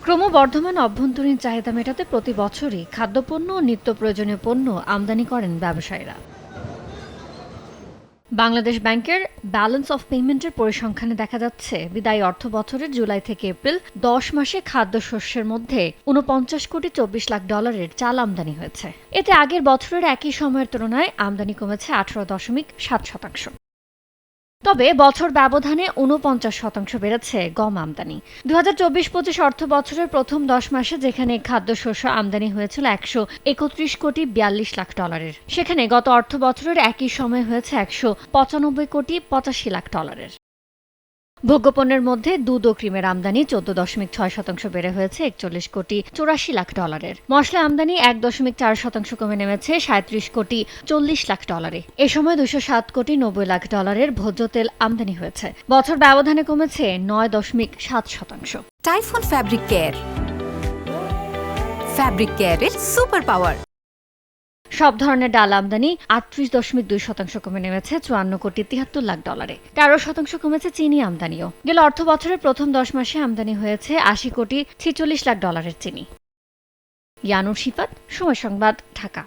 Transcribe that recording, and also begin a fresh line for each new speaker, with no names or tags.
ক্রমবর্ধমান অভ্যন্তরীণ চাহিদা মেটাতে প্রতি বছরই খাদ্যপণ্য ও নিত্য প্রয়োজনীয় পণ্য আমদানি করেন ব্যবসায়ীরা। বাংলাদেশ ব্যাংকের ব্যালেন্স অফ পেমেন্টের পরিসংখ্যানে দেখা যাচ্ছে, বিদায়ী অর্থ বছরের জুলাই থেকে এপ্রিল ১০ মাসে খাদ্যশস্যের মধ্যে ৪৯,২৪,০০,০০০ চাল আমদানি হয়েছে। এতে আগের বছরের একই সময়ের তুলনায় আমদানি কমেছে ১৮.৭%। তবে বছর ব্যবধানে ৪৯% বেড়েছে গম আমদানি। ২০২৪-২৫ অর্থ বছরের প্রথম ১০ মাসে যেখানে খাদ্যশস্য আমদানি হয়েছিল $১৩১,৪২,০০,০০০, সেখানে গত অর্থ বছরের একই সময় হয়েছে $১৯,৮৫,০০,০০,০০০। ভোগ্যপণ্যের মধ্যে দুধ ও ক্রিমের আমদানি ১৪.৬% বেড়ে হয়েছে $৪১,৮৪,০০,০০০। মশলা আমদানি ১.৪% কমে নেমেছে $৩৭,৪০,০০,০০০। এ সময় $২০৭,৯০,০০,০০০ ভোজ্য তেল আমদানি হয়েছে। বছর ব্যবধানে কমেছে ৯.৭%।
টাইফুন ফ্যাব্রিক কেয়ার, ফ্যাব্রিক কেয়ারের সুপার পাওয়ার।
সব ধরনের ডাল আমদানি ৩৮.২% কমে নেমেছে $৫৪,৭৩,০০,০০০। ১৩% কমেছে চিনি আমদানিও। গেল অর্থ বছরের প্রথম ১০ মাসে আমদানি হয়েছে $৮০,৪৬,০০,০০০ চিনি। ইয়ানুর শিফাত, সময় সংবাদ, ঢাকা।